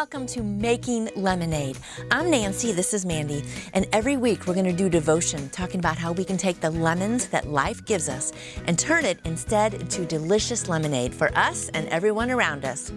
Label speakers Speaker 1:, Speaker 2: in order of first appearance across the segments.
Speaker 1: welcome to Making Lemonade. I'm Nancy, this is Mandy, and every week we're going to do devotion talking about how we can take the lemons that life gives us and turn it instead into delicious lemonade for us and everyone around us.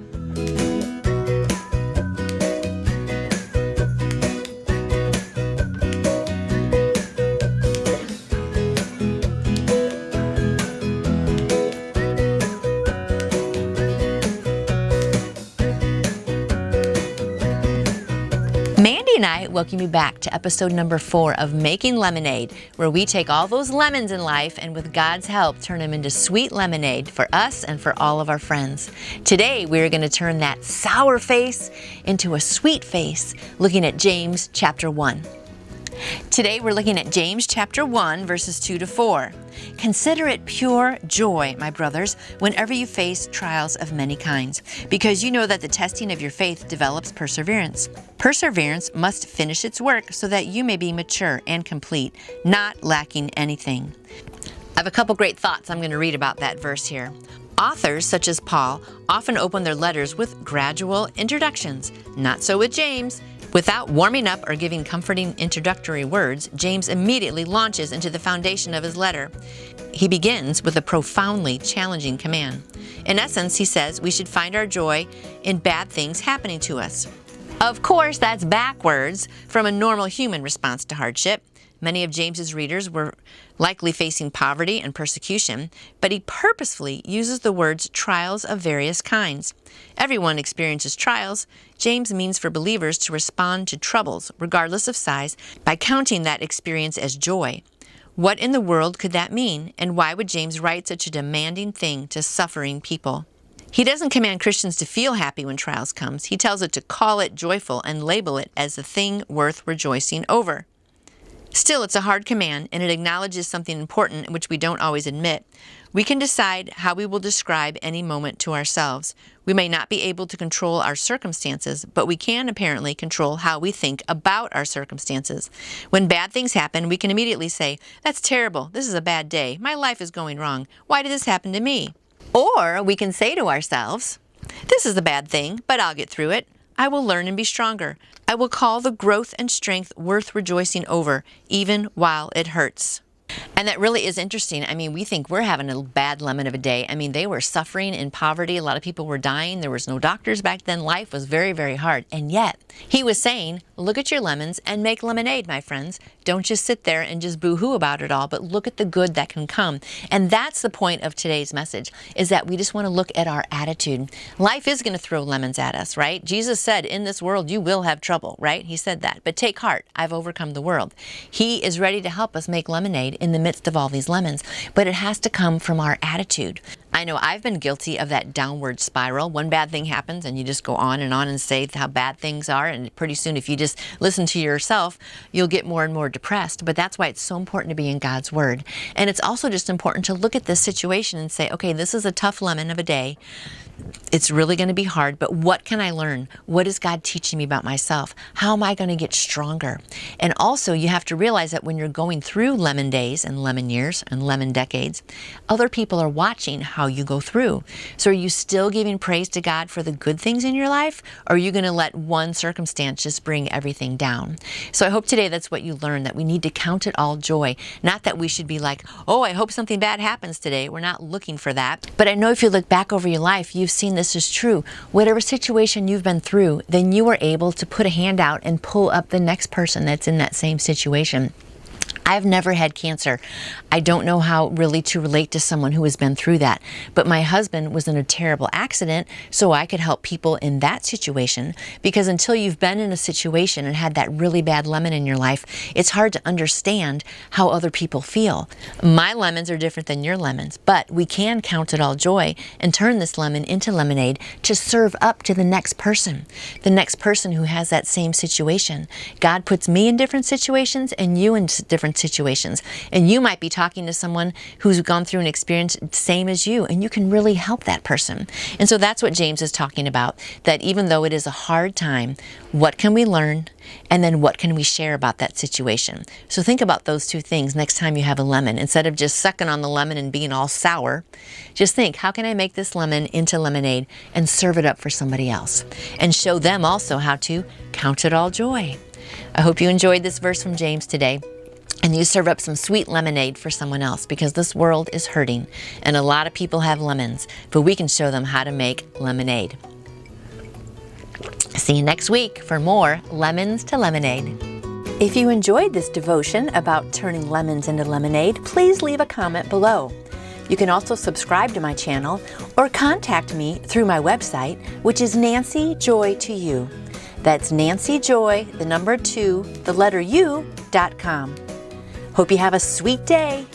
Speaker 1: Mandy and I welcome you back to episode number 4 of Making Lemonade, where we take all those lemons in life and with God's help turn them into sweet lemonade for us and for all of our friends. Today we're going to turn that sour face into a sweet face, looking at James chapter 1. Today we're looking at James chapter 1 verses 2 to 4. Consider it pure joy, my brothers, whenever you face trials of many kinds, because you know that the testing of your faith develops perseverance. Perseverance must finish its work so that you may be mature and complete, not lacking anything. I have a couple great thoughts I'm going to read about that verse here. Authors, such as Paul, often open their letters with gradual introductions. Not so with James. Without warming up or giving comforting introductory words, James immediately launches into the foundation of his letter. He begins with a profoundly challenging command. In essence, he says we should find our joy in bad things happening to us. Of course, that's backwards from a normal human response to hardship. Many of James's readers were likely facing poverty and persecution, but he purposefully uses the words trials of various kinds. Everyone experiences trials. James means for believers to respond to troubles, regardless of size, by counting that experience as joy. What in the world could that mean, and why would James write such a demanding thing to suffering people? He doesn't command Christians to feel happy when trials comes. He tells it to call it joyful and label it as a thing worth rejoicing over. Still, it's a hard command, and it acknowledges something important which we don't always admit. We can decide how we will describe any moment to ourselves. We may not be able to control our circumstances, but we can apparently control how we think about our circumstances. When bad things happen, we can immediately say, "That's terrible. This is a bad day. My life is going wrong. Why did this happen to me?" Or we can say to ourselves, "This is a bad thing, but I'll get through it. I will learn and be stronger. I will call the growth and strength worth rejoicing over, even while it hurts." And that really is interesting. I mean, we think we're having a bad lemon of a day. I mean, they were suffering in poverty. A lot of people were dying. There was no doctors back then. Life was very, very hard. And yet, he was saying, look at your lemons and make lemonade, my friends. Don't just sit there and just boo-hoo about it all, but look at the good that can come. And that's the point of today's message, is that we just want to look at our attitude. Life is going to throw lemons at us, right? Jesus said, in this world you will have trouble, right? He said that. But take heart, I've overcome the world. He is ready to help us make lemonade in the midst of all these lemons, but it has to come from our attitude. I know I've been guilty of that downward spiral. One bad thing happens and you just go on and say how bad things are, and pretty soon if you just listen to yourself, you'll get more and more depressed. But that's why it's so important to be in God's Word. And it's also just important to look at this situation and say, okay, this is a tough lemon of a day. It's really going to be hard, but what can I learn? What is God teaching me about myself? How am I going to get stronger? And also, you have to realize that when you're going through lemon days and lemon years and lemon decades, other people are watching how you go through. So are you still giving praise to God for the good things in your life? Or are you going to let one circumstance just bring everything down? So I hope today that's what you learn, that we need to count it all joy. Not that we should be like, oh, I hope something bad happens today. We're not looking for that. But I know if you look back over your life, you've seen this is true. Whatever situation you've been through, then you are able to put a hand out and pull up the next person that's in that same situation. I've never had cancer. I don't know how really to relate to someone who has been through that. But my husband was in a terrible accident, so I could help people in that situation. Because until you've been in a situation and had that really bad lemon in your life, it's hard to understand how other people feel. My lemons are different than your lemons, but we can count it all joy and turn this lemon into lemonade to serve up to the next person who has that same situation. God puts me in different situations and you in different different situations. And you might be talking to someone who's gone through an experience same as you, and you can really help that person. And so that's what James is talking about, that even though it is a hard time, what can we learn? And then what can we share about that situation? So think about those two things next time you have a lemon. Instead of just sucking on the lemon and being all sour, just think, how can I make this lemon into lemonade and serve it up for somebody else? And show them also how to count it all joy. I hope you enjoyed this verse from James today. And you serve up some sweet lemonade for someone else, because this world is hurting and a lot of people have lemons, but we can show them how to make lemonade. See you next week for more Lemons to Lemonade. If you enjoyed this devotion about turning lemons into lemonade, please leave a comment below. You can also subscribe to my channel or contact me through my website, which is nancyjoy2u. That's nancyjoy, the number 2, the letter U.com. Hope you have a sweet day.